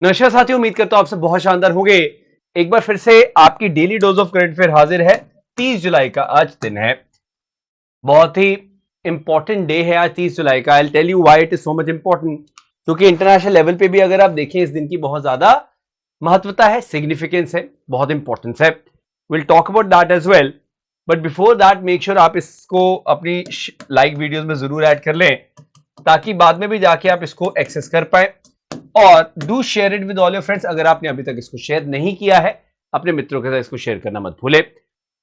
नमस्कार साथियों, उम्मीद करता हूं आप सब बहुत शानदार होंगे। एक बार फिर से आपकी daily dose of current affair हाजिर है। 30 जुलाई का आज दिन है, बहुत ही इंपॉर्टेंट डे है आज 30 जुलाई का। I tell you why it is so much important, क्योंकि इंटरनेशनल लेवल पे भी अगर आप देखें इस दिन की बहुत ज्यादा महत्वता है, सिग्निफिकेंस है, बहुत इंपॉर्टेंस है। Will talk about that as well, but before that make sure आप इसको अपनी लाइक वीडियोस में जरूर ऐड कर लें, ताकि बाद में भी जाके आप इसको एक्सेस कर पाए। और do share it with all your friends. अगर आपने अभी तक इसको शेयर नहीं किया है, अपने मित्रों के साथ इसको शेयर करना मत भूले।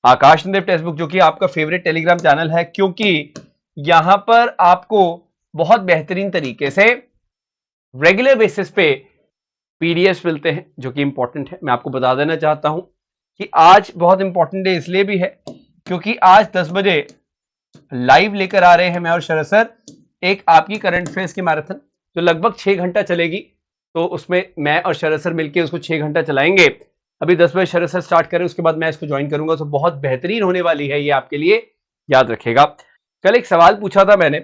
आकाश नंदेव टेक्स्ट बुक, जो कि आपका फेवरेट टेलीग्राम चैनल है, क्योंकि यहां पर आपको बहुत बेहतरीन तरीके से रेगुलर बेसिस पे पीडीएफ मिलते हैं, जो कि इंपॉर्टेंट है। मैं आपको बता देना चाहता हूं कि आज बहुत इंपॉर्टेंट डे इसलिए भी है क्योंकि आज 10 बजे लाइव लेकर आ रहे हैं मैं और शरद सर एक आपकी करंट अफेयर्स की मैराथन, जो लगभग 6 घंटा चलेगी। तो उसमें मैं और शरद सर मिलकर उसको 6 घंटा चलाएंगे। अभी 10 बजे शरद सर स्टार्ट करें, उसके बाद मैं इसको ज्वाइन करूंगा। तो बहुत बेहतरीन होने वाली है ये आपके लिए, याद रखेगा। कल एक सवाल पूछा था मैंने,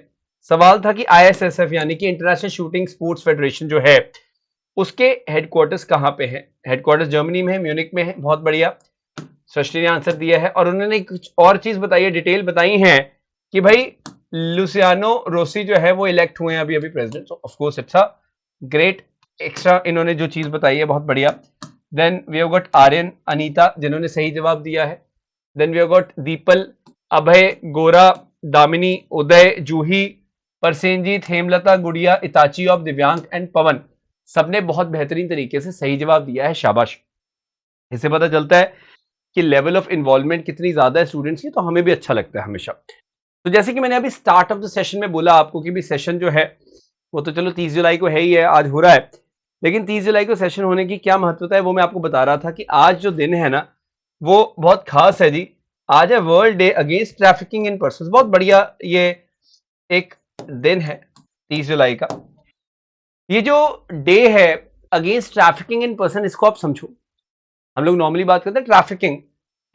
सवाल था कि आईएसएसएफ यानी कि इंटरनेशनल शूटिंग स्पोर्ट्स फेडरेशन जो है, उसके हेडक्वार्टर्स कहां पे है। हेडक्वार्टर्स जर्मनी में है, म्यूनिक में है। बहुत बढ़िया, सृष्टि ने आंसर दिया है। और उन्होंने कुछ और चीज बताई है, डिटेल बताई है कि भाई लुसियानो रोसी जो है वो इलेक्ट हुए हैं अभी अभी president. So of course it's a great extra, इन्होंने जो चीज बताई है बहुत बढ़िया। Then we have got Aryan Anita, जिन्होंने सही जवाब दिया है। Then we have got Deepal, Abhay, Gora, Damini, उदय, जूही, परसेनजीत, हेमलता, गुड़िया, इताची ऑफ, दिव्यांग एंड पवन। सबने बहुत बेहतरीन तरीके से सही जवाब दिया है, शाबाश। इससे पता चलता है कि लेवल ऑफ इन्वॉल्वमेंट कितनी ज्यादा है स्टूडेंट्स की, तो हमें भी अच्छा लगता है हमेशा। तो जैसे कि मैंने अभी स्टार्ट ऑफ द सेशन में बोला आपको कि भी सेशन जो है वो तो चलो 30 जुलाई को है ही है, आज हो रहा है। लेकिन 30 जुलाई को सेशन होने की क्या महत्वता है वो मैं आपको बता रहा था कि आज जो दिन है ना वो बहुत खास है जी। आज है world day against trafficking in person. बहुत बढ़िया ये एक दिन है 30 जुलाई का। ये जो डे है अगेंस्ट ट्रैफिकिंग इन पर्सन, इसको आप समझो। हम लोग नॉर्मली बात करते हैं ट्रैफिकिंग,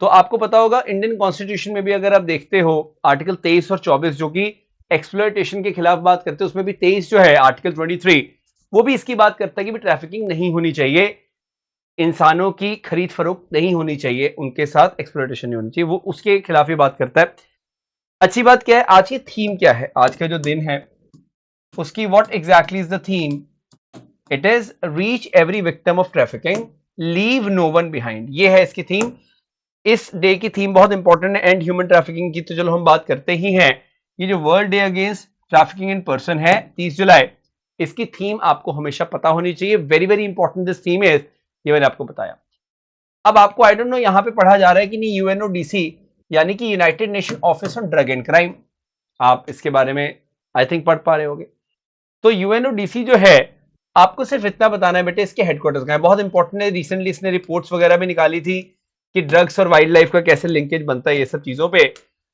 तो आपको पता होगा इंडियन कॉन्स्टिट्यूशन में भी अगर आप देखते हो आर्टिकल 23 और 24 जो कि एक्सप्लॉयटेशन के खिलाफ बात करते हैं, उसमें भी 23 जो है आर्टिकल 23 वो भी इसकी बात करता है कि भी ट्रैफिकिंग नहीं होनी चाहिए, इंसानों की खरीद फरोख्त नहीं होनी चाहिए, उनके साथ एक्सप्लॉयटेशन नहीं होनी चाहिए, वो उसके खिलाफ ही बात करता है। अच्छी बात क्या है, आज की थीम क्या है, आज का जो दिन है उसकी what exactly is the theme. It is reach every victim of trafficking, leave no one behind. ये है इसकी थीम। इस डे की थीम बहुत इंपॉर्टेंट है। एंड ह्यूमन ट्रैफिकिंग की तो चलो हम बात करते ही हैं। ये जो world day against trafficking in person है 30 जुलाई, इसकी थीम आपको हमेशा पता होनी चाहिए। Very very important this theme is, ये मैंने आपको बताया। अब आपको आई डोंट नो यहां पे पढ़ा जा रहा है कि नहीं, यूएनओडीसी यानी कि United nation office on drug and crime, आप इसके बारे में आई थिंक पढ़ पा रहे होंगे। तो यूएनओडीसी जो है, आपको सिर्फ इतना बताना है बेटे इसके हेडक्वार्टर्स कहां है। बहुत इंपॉर्टेंट है, रिसेंटली इसने रिपोर्ट्स वगैरह भी निकाली थी कि ड्रग्स और वाइल्ड लाइफ का कैसे लिंकेज बनता है, ये सब चीजों पे।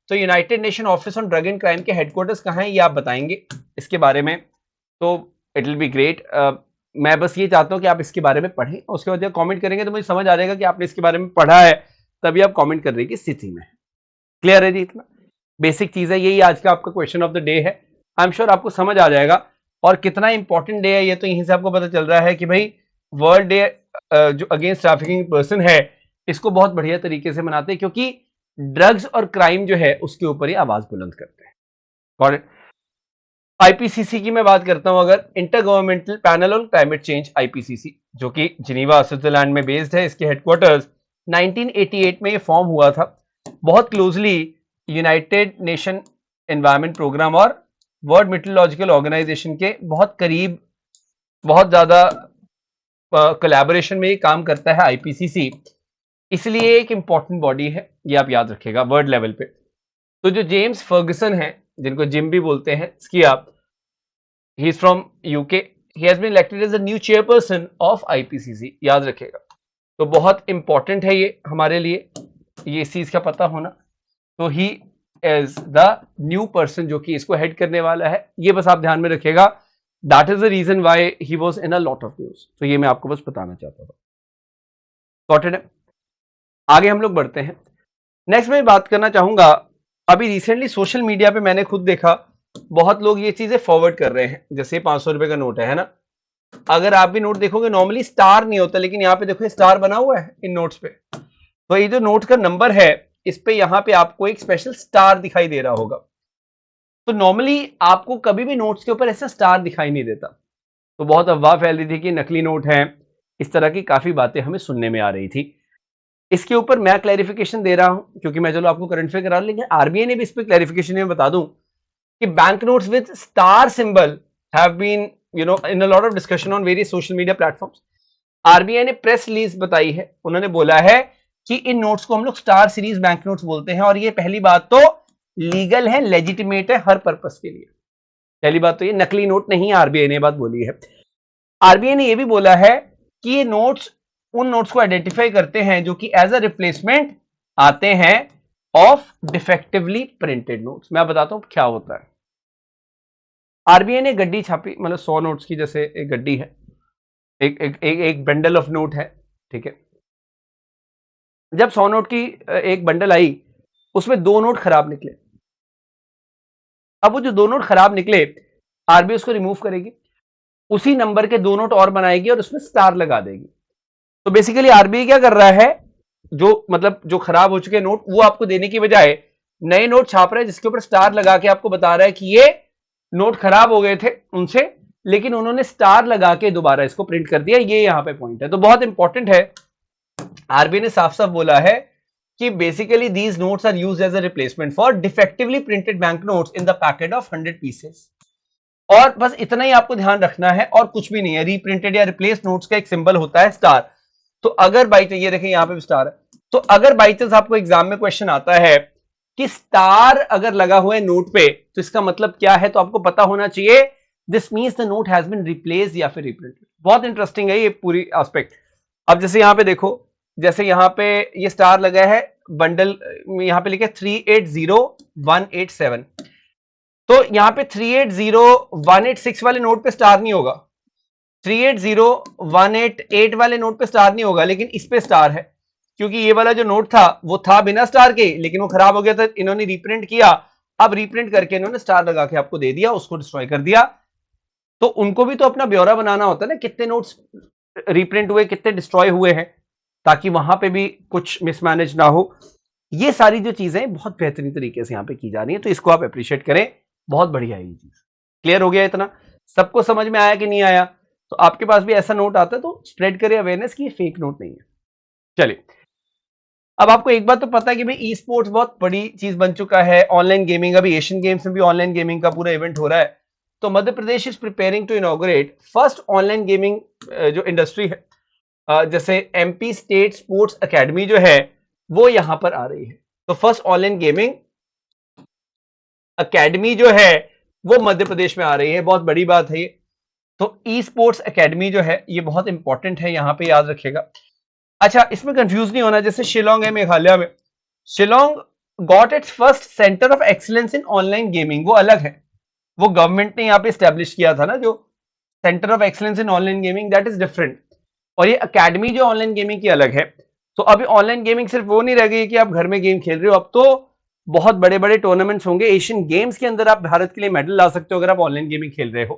तो United nation office on drug and crime के हेडक्वार्टर्स कहां है ये आप बताएंगे इसके बारे में, तो इट विल बी ग्रेट। मैं बस ये चाहता हूं कि आप इसके बारे में पढ़ें, उसके बाद जब कमेंट करेंगे तो मुझे समझ आ जाएगा कि आपने इसके बारे में पढ़ा है, तभी आप कमेंट करने की स्थिति में है। क्लियर है जी? इतना बेसिक चीज है, यही आज का आपका क्वेश्चन ऑफ द डे है। आई एम श्योर आपको समझ आ जाएगा। और कितना इंपॉर्टेंट डे है ये तो यहीं से आपको पता चल रहा है कि भाई वर्ल्ड डे जो अगेंस्ट ट्रैफिकिंग पर्सन है, इसको बहुत बढ़िया तरीके से मनाते हैं, क्योंकि ड्रग्स और क्राइम जो है उसके ऊपर ही आवाज बुलंद करते हैं। और आईपीसीसी की मैं बात करता हूं, अगर inter governmental panel on climate change, IPCC, जो कि जिनीवा स्विट्जरलैंड में बेस्ड है, इसके हेडक्वार्टर्स 1988 में ये फॉर्म हुआ था। बहुत closely united nation environment programme और वर्ल्ड मेट्रोलॉजिकल ऑर्गेनाइजेशन के बहुत करीब, बहुत ज्यादा कोलैबोरेशन में ये काम करता है आईपीसीसी। इसलिए एक इंपॉर्टेंट बॉडी है, ये आप याद रखिएगा वर्ल्ड लेवल पे। तो जो जेम्स फर्गसन है, जिनको जिम भी बोलते हैं, इसकी आप, he is from UK, he has been elected as the new chairperson of IPCC, याद रखिएगा। तो बहुत इंपॉर्टेंट है ये हमारे लिए, ये इस चीज का पता होना। तो he is the new person जो कि इसको हेड करने वाला है, ये बस आप ध्यान में रखिएगा। That is the reason why he was in a lot of news. तो ये मैं आपको बस बताना चाहता था। सॉर्टेड है। आगे हम लोग बढ़ते हैं। नेक्स्ट मैं बात करना चाहूंगा, अभी रिसेंटली सोशल मीडिया पे मैंने खुद देखा बहुत लोग ये चीजें फॉरवर्ड कर रहे हैं। जैसे 500 रुपए का नोट है ना, अगर आप भी नोट देखोगे नॉर्मली स्टार नहीं होता, लेकिन यहाँ पे देखो स्टार बना हुआ है इन नोट्स पे। तो ये जो नोट का नंबर है इस पे यहाँ पे आपको एक स्पेशल स्टार दिखाई दे रहा होगा। तो नॉर्मली आपको कभी भी नोट्स के ऊपर ऐसा स्टार दिखाई नहीं देता। तो बहुत अफवाह फैल रही थी कि नकली नोट है, इस तरह की काफी बातें हमें सुनने में आ रही थी। इसके ऊपर मैं क्लैरिफिकेशन दे रहा हूं क्योंकि मैं चलो आपको करंट अफेयर करा रहा, लेकिन आरबीआई ने भी इस पर क्लैरिफिकेशन में बता दूं कि bank notes with star symbol have been in a lot of discussion on various social media platforms. RBI ने प्रेस रिलीज बताई है, उन्होंने बोला है कि इन नोट्स को हम लोग स्टार सीरीज बैंक नोट्स बोलते हैं, और ये पहली बात तो लीगल है, लेजिटिमेट है हर पर्पस के लिए। पहली बात तो ये नकली नोट नहीं, आरबीआई ने बात बोली है। आरबीआई ने यह भी बोला है कि ये नोट्स उन नोट्स को आइडेंटिफाई करते हैं जो कि एज अ रिप्लेसमेंट आते हैं ऑफ डिफेक्टिवली प्रिंटेड नोट्स। मैं बताता हूं क्या होता है। आरबीआई ने गड्डी छापी, मतलब 100 नोट्स की, जैसे एक गड्डी है, एक बंडल ऑफ नोट है, ठीक है। जब 100 नोट की एक बंडल आई, उसमें 2 नोट खराब निकले। अब वो जो 2 नोट खराब निकले, आरबीआई उसको रिमूव करेगी, उसी नंबर के 2 नोट और बनाएगी और उसमें स्टार लगा देगी। तो बेसिकली आरबीआई क्या कर रहा है, जो खराब हो चुके नोट वो आपको देने की बजाय नए नोट छाप रहा है जिसके ऊपर स्टार लगा के आपको बता रहा है कि ये नोट खराब हो गए थे उनसे, लेकिन उन्होंने स्टार लगा के दोबारा इसको प्रिंट कर दिया। ये यहां पे पॉइंट है, तो बहुत इंपॉर्टेंट है। आरबीआई ने साफ साफ बोला है कि basically these notes are used as a replacement for defectively printed bank notes in the packet of 100 pieces. और बस इतना ही आपको ध्यान रखना है और कुछ भी नहीं है। रीप्रिंटेड या रिप्लेस नोट्स का एक सिंबल होता है स्टार। तो अगर बाई चांस, ये देखें यहां पे भी स्टार है, तो अगर बाई चांस आपको एग्जाम में क्वेश्चन आता है कि स्टार अगर लगा हुआ है नोट पे, तो इसका मतलब क्या है, तो आपको पता होना चाहिए this means the note has been replace या फिर रिप्रिंटेड। बहुत इंटरेस्टिंग है ये पूरी एस्पेक्ट। अब जैसे यहां पे देखो, जैसे यहां पे ये स्टार लगा है बंडल, यहां पे लिखा 380187, तो यहां पे 380186 वाले नोट पे स्टार नहीं होगा, 380188 वाले नोट पे स्टार नहीं होगा, लेकिन इस पे स्टार है क्योंकि ये वाला जो नोट था वो था बिना स्टार के, लेकिन वो खराब हो गया था, इन्होंने रीप्रिंट किया। अब रीप्रिंट करके इन्होंने स्टार लगा के आपको दे दिया, उसको डिस्ट्रॉय कर दिया। तो उनको भी तो अपना ब्यौरा बनाना होता है ना, कितने नोट्स रीप्रिंट हुए, कितने डिस्ट्रॉय हुए हैं, ताकि वहां पे भी कुछ मिसमैनेज ना हो। ये सारी जो चीजें बहुत बेहतरीन तरीके से यहाँ पे की जा रही है, तो इसको आप अप्रिशिएट करें। बहुत बढ़िया है ये चीज। क्लियर हो गया इतना? सबको समझ में आया कि नहीं आया? तो आपके पास भी ऐसा नोट आता है तो स्प्रेड करें अवेयरनेस कि ये फेक नोट नहीं है। चलिए, अब आपको एक बात तो पता है कि भाई ई स्पोर्ट्स बहुत बड़ी चीज बन चुका है, ऑनलाइन गेमिंग। अभी एशियन गेम्स में भी ऑनलाइन गेमिंग का पूरा इवेंट हो रहा है। तो Madhya Pradesh is preparing to inaugurate first online gaming जो इंडस्ट्री है, जैसे एमपी स्टेट स्पोर्ट्स एकेडमी जो है वो यहां पर आ रही है। तो फर्स्ट ऑनलाइन गेमिंग एकेडमी जो है वो मध्य प्रदेश में आ रही है, बहुत बड़ी बात है ये। तो ई स्पोर्ट्स एकेडमी जो है ये बहुत इंपॉर्टेंट है, यहां पे याद रखिएगा। अच्छा, इसमें कंफ्यूज नहीं होना, जैसे शिलोंग है मेघालय में, Shillong got its first centre of excellence in online gaming, वो अलग है, वो गवर्नमेंट ने यहाँ पे स्टैब्लिश किया था ना, जो centre of excellence in online gaming, that is different. और ये एकेडमी जो ऑनलाइन गेमिंग की अलग है। तो अभी ऑनलाइन गेमिंग सिर्फ वो नहीं रह गई कि आप घर में गेम खेल रहे हो, अब तो बहुत बड़े बड़े टूर्नामेंट्स होंगे। एशियन गेम्स के अंदर आप भारत के लिए मेडल ला सकते हो अगर आप ऑनलाइन गेमिंग खेल रहे हो।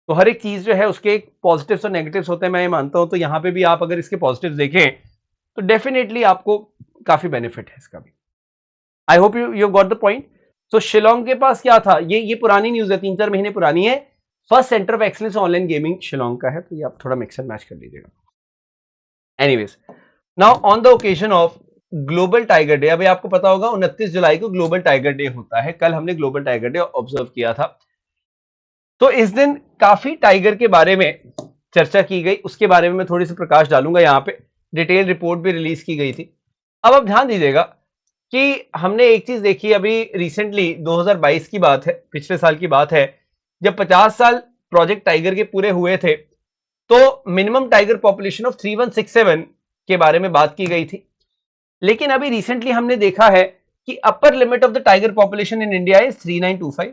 तो हर एक चीज जो है उसके एक पॉजिटिव्स और नेगेटिव्स होते हैं, मैं ये मानता हूं। तो यहां पे भी आप अगर इसके पॉजिटिव्स देखें तो डेफिनेटली आपको काफी बेनिफिट है इसका भी। I hope you got the point. तो शिलोंग के पास क्या था, ये पुरानी न्यूज है, 3-4 महीने पुरानी है। First centre of excellence online gaming Shillong का है, तो ये आप थोड़ा मिक्स एंड मैच कर लीजिएगा। Anyways, now on the occasion of global tiger day, अभी आपको पता होगा 29 जुलाई को ग्लोबल टाइगर डे होता है। कल हमने ग्लोबल टाइगर डे ऑब्जर्व किया था। तो इस दिन काफी टाइगर के बारे में चर्चा की गई, उसके बारे में मैं थोड़ी सी प्रकाश डालूंगा। यहाँ पे डिटेल रिपोर्ट भी रिलीज की गई थी। अब आप ध्यान दीजिएगा कि हमने एक चीज देखी अभी रिसेंटली, 2022 की बात है, पिछले साल की बात है, जब 50 साल प्रोजेक्ट टाइगर के पूरे हुए थे, तो मिनिमम टाइगर पॉपुलेशन ऑफ 3167 के बारे में बात की गई थी। लेकिन अभी रिसेंटली हमने देखा है कि upper limit of the tiger population in India is 3925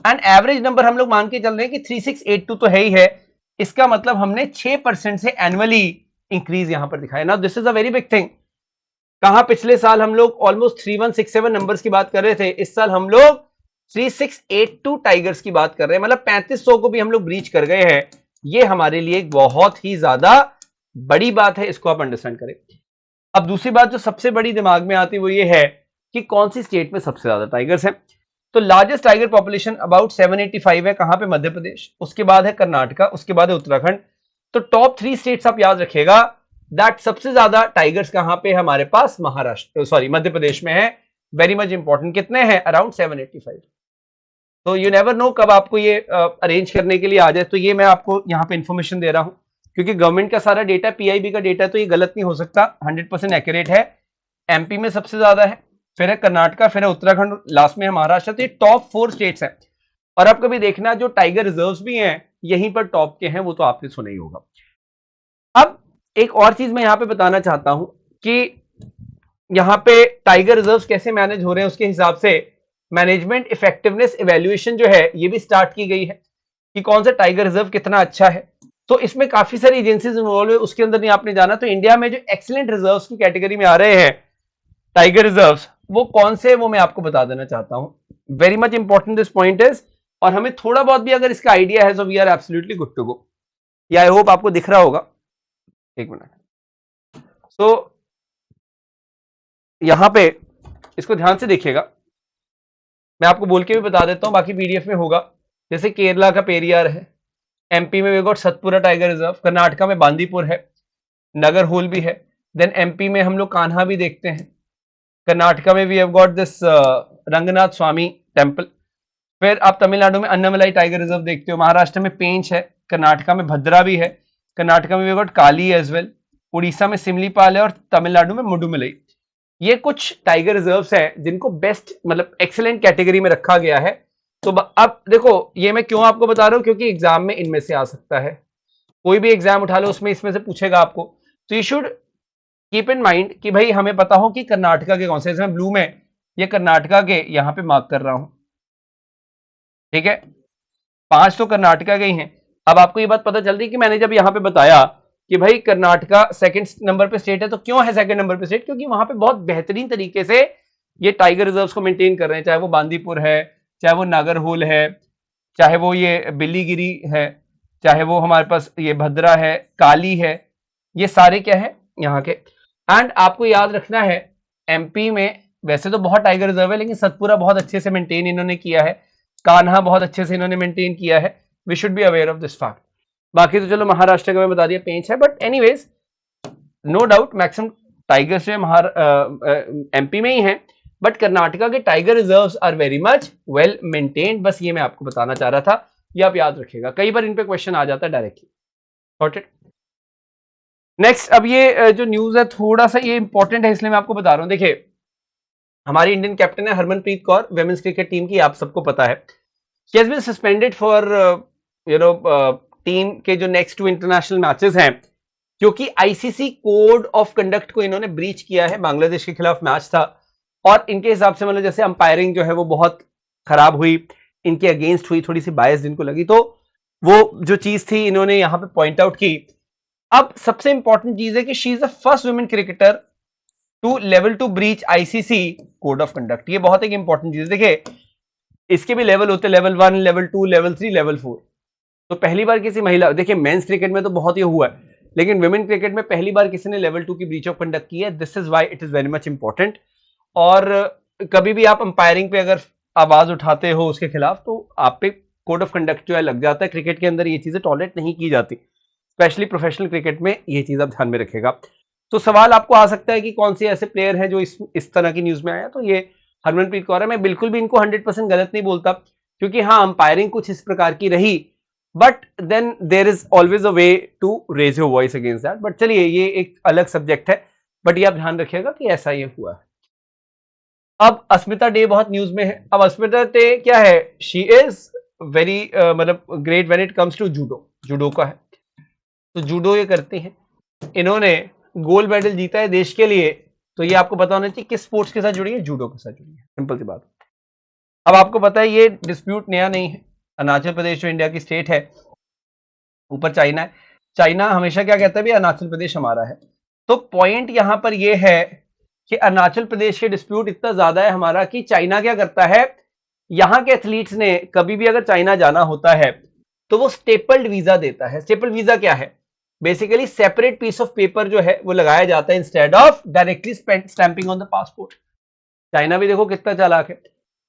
and average number हम लोग मान के चल रहे हैं कि 3682 तो है ही है। इसका मतलब हमने 6% से एनुअली इंक्रीज यहां पर दिखाया। Now this is a very big thing. कहां पिछले साल हम लोग ऑलमोस्ट 3167 नंबर्स की बात कर रहे थे, इस साल हम लोग 3682 टाइगर्स की बात कर रहे हैं, मतलब 3500 को भी हम लोग ब्रीच कर गए हैं। ये हमारे लिए एक बहुत ही ज्यादा बड़ी बात है, इसको आप अंडरस्टैंड करें। अब दूसरी बात जो सबसे बड़ी दिमाग में आती है वो ये है कि कौन सी स्टेट में सबसे ज्यादा टाइगर्स हैं। तो लार्जेस्ट टाइगर पॉपुलेशन अबाउट 785 है, कहां पे? मध्य प्रदेश, उसके बाद है कर्नाटका, उसके बाद है उत्तराखंड। तो टॉप 3 स्टेट्स आप याद रखिएगा दैट सबसे ज्यादा टाइगर्स कहां पे हमारे पास? महाराष्ट्र, सॉरी मध्य प्रदेश में है। Very much important. कितने हैं? अराउंड 785। तो यू नेवर नो कब आपको ये अरेंज करने के लिए आ जाए। तो ये मैं आपको यहाँ पे इंफॉर्मेशन दे रहा हूं क्योंकि गवर्नमेंट का सारा डेटा, पीआईबी का डेटा, तो ये गलत नहीं हो सकता, 100% एक्यूरेट है। एमपी में सबसे ज्यादा है, फिर है कर्नाटका, फिर है उत्तराखंड, लास्ट में है महाराष्ट्र। तो ये टॉप 4 स्टेट्स हैं। और अब कभी देखना जो टाइगर रिजर्व्स भी हैं यहीं पर टॉप के हैं, वो तो आपने सुना ही होगा। अब एक और चीज मैं यहां पे बताना चाहता हूं कि यहां पे टाइगर रिजर्व्स कैसे मैनेज हो रहे हैं, उसके हिसाब से मैनेजमेंट इफेक्टिवनेस इवैल्यूएशन जो है ये भी स्टार्ट की गई है कि कौन सा टाइगर रिजर्व कितना अच्छा है। तो इसमें काफी सारी एजेंसीज इन्वॉल्व है, उसके अंदर नहीं आपने जाना। तो इंडिया में जो एक्सीलेंट रिजर्व्स की कैटेगरी में आ रहे हैं टाइगर रिजर्व्स, वो कौन से, वो मैं आपको बता देना चाहता हूं। Very much important this point is. और हमें थोड़ा बहुत भी अगर इसका आइडिया है, so we are absolutely good to go. या आई होप आपको दिख रहा होगा। एक मिनट। सो यहां पे इसको ध्यान से देखिएगा, मैं आपको बोल के भी बता देता हूं, बाकी पीडीएफ में होगा। जैसे केरला का पेरियार है, एमपी में we got Satpura tiger reserve, Karnataka में बांदीपुर है, नगर होल भी है। देन एमपी में हम लोग कान्हा भी देखते हैं, कर्नाटका में we have got this Ranganath Swami temple. फिर आप तमिलनाडु में अन्नामलाई टाइगर रिजर्व देखते हो, महाराष्ट्र में पेंच है, कर्नाटका में भद्रा भी है, कर्नाटका में we got Kali as well, Orissa में सिमलीपाल है और तमिलनाडु में मुडुमलई। ये कुछ टाइगर रिजर्व्स हैं जिनको बेस्ट मतलब एक्सीलेंट कैटेगरी में रखा गया है। तो अब देखो ये मैं क्यों आपको बता रहा हूं, क्योंकि एग्जाम में इनमें से आ सकता है, कोई भी एग्जाम उठा लो उसमें इसमें से पूछेगा आपको। तो you should keep in mind कि भाई हमें पता हो कि कर्नाटका के कौन से, इसमें ब्लू में ये कर्नाटका के यहां पे मार्क कर रहा हूं, ठीक है। 5 तो कर्नाटका के ही हैं। अब आपको ये बात पता चलती है कि मैंने जब यहां पे बताया कि भाई कर्नाटका सेकंड नंबर पे स्टेट है, तो क्यों है सेकंड नंबर पे स्टेट? क्योंकि वहां पे बहुत बेहतरीन तरीके से ये टाइगर रिजर्व्स को मेंटेन कर रहे हैं, चाहे वो बांदीपुर है, चाहे वो नागरहोल है, चाहे वो ये बिल्लीगिरी है, चाहे वो हमारे पास ये भद्रा है, काली है, ये सारे क्या है यहाँ के। एंड आपको याद रखना है एमपी में वैसे तो बहुत टाइगर रिजर्व है, लेकिन सतपुरा बहुत अच्छे से मेंटेन इन्होंने किया है, कान्हा बहुत अच्छे से इन्होंने मेंटेन किया है। We should be aware of this fact. बाकी तो चलो महाराष्ट्र का मैं बता दिया, पेंच है, but anyways no doubt maximum tigers जो एमपी में ही है, बट कर्नाटका के tiger reserves are very much well maintained. बस ये मैं आपको बताना चाह रहा था, ये आप याद रखिएगा, कई बार इन पे क्वेश्चन आ जाता है डायरेक्टली। Got it. नेक्स्ट, अब ये जो न्यूज है थोड़ा सा ये इंपॉर्टेंट है, इसलिए मैं आपको बता रहा हूं। देखिए हमारी इंडियन कैप्टन है Harmanpreet Kaur, women's cricket team की, आप सबको पता है। She has been suspended for team के जो नेक्स्ट 2 इंटरनेशनल मैचेस हैं, क्योंकि आईसीसी कोड ऑफ कंडक्ट को इन्होंने ब्रीच किया है। बांग्लादेश के खिलाफ मैच था और इनके हिसाब से मतलब जैसे अंपायरिंग जो है वो बहुत खराब हुई, इनके अगेंस्ट हुई, थोड़ी सी बायस इनको लगी, तो वो जो चीज थी इन्होंने यहां पे पॉइंट आउट की। अब सबसे इंपॉर्टेंट चीज है कि she is the first women cricketer to level two breach ICC code of conduct. ये बहुत एक इंपॉर्टेंट चीज। देखिए इसके भी लेवल होते हैं, लेवल 1, लेवल 2, लेवल 3, लेवल 4। तो पहली बार किसी महिला, देखिए मेंस क्रिकेट में तो बहुत ही हुआ है, लेकिन वुमेन क्रिकेट में पहली बार किसी ने लेवल 2 की ब्रीच ऑफ कंडक्ट की है। This is why it is very much important. और कभी भी आप अंपायरिंग पे अगर आवाज उठाते हो उसके खिलाफ, तो आप पे कोड ऑफ कंडक्ट जो है लग जाता है। क्रिकेट के अंदर ये चीजें टॉलरेट नहीं की जाती, स्पेशली प्रोफेशनल क्रिकेट में ये चीज आप ध्यान में रखेगा। तो सवाल आपको आ सकता है कि कौन से ऐसे प्लेयर हैं जो इस तरह की न्यूज में आया, तो ये हरमनप्रीत कौर है। मैं बिल्कुल भी इनको 100% गलत नहीं बोलता, क्योंकि हाँ अंपायरिंग कुछ इस प्रकार की रही, but then there is always a way to raise your voice against that. But चलिए ये एक अलग सब्जेक्ट है, बट ये आप ध्यान रखिएगा कि ऐसा ये हुआ है। अब अस्मिता डे बहुत न्यूज में है। अब अस्मिता डे क्या है? शी इज वेरी मतलब great when it comes to judo, judo का है, तो जूडो ये करती हैं। इन्होंने गोल्ड मेडल जीता है देश के लिए, तो ये आपको पता होना चाहिए किस स्पोर्ट्स के साथ जुड़ी है, जूडो के साथ जुड़ी है, सिंपल सी बात। अब आपको पता है ये डिस्प्यूट नया नहीं है। अरुणाचल प्रदेश जो इंडिया की स्टेट है, ऊपर चाइना है, चाइना हमेशा क्या कहता है भी अरुणाचल प्रदेश हमारा है। तो पॉइंट यहां पर ये है कि अरुणाचल प्रदेश के डिस्प्यूट इतना ज्यादा है हमारा कि चाइना क्या करता है, यहां के एथलीट्स ने कभी भी अगर चाइना जाना होता है तो वो स्टेपल्ड वीजा देता है। स्टेपल्ड वीजा क्या है? Basically separate piece of paper जो है वो लगाया जाता है instead of directly stamping on the passport. China भी देखो कितना चालाक है,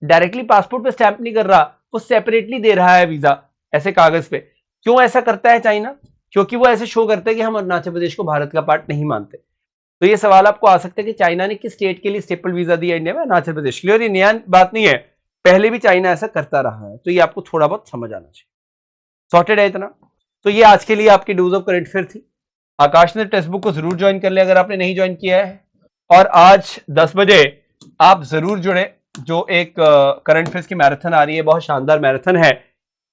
डायरेक्टली पासपोर्ट पे स्टैंप नहीं कर रहा, वो सेपरेटली दे रहा है वीजा ऐसे कागज पे। क्यों ऐसा करता है चाइना? क्योंकि वो ऐसे शो करता है कि हम अरुणाचल प्रदेश को भारत का पार्ट नहीं मानते। तो ये सवाल आपको आ सकता है कि चाइना ने किस स्टेट के लिए स्टेपल वीजा दिया इंडिया में? अरुणाचल प्रदेश के लिए। और ये नया बात नहीं है, पहले भी चाइना ऐसा करता रहा है, तो ये आपको थोड़ा बहुत समझ आना चाहिए। सॉर्टेड है इतना? तो ये आज के लिए आपकी डोज ऑफ करंट अफेयर थी। आकाश ने टेक्स्ट बुक को जरूर ज्वाइन कर लिया अगर आपने नहीं ज्वाइन किया है, और आज 10 बजे आप जरूर जुड़े, जो एक करंट अफेयर्स की मैराथन आ रही है, बहुत शानदार मैराथन है।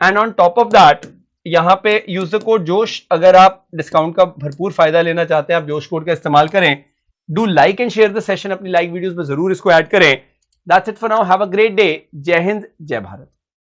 And on top of that यहां पे यूज द कोड जोश, अगर आप डिस्काउंट का भरपूर फायदा लेना चाहते हैं आप जोश कोड का इस्तेमाल करें। Do like and share the session, अपनी लाइक वीडियोस में जरूर इसको ऐड करें। That's it for now, have a great day. जय हिंद, जय भारत।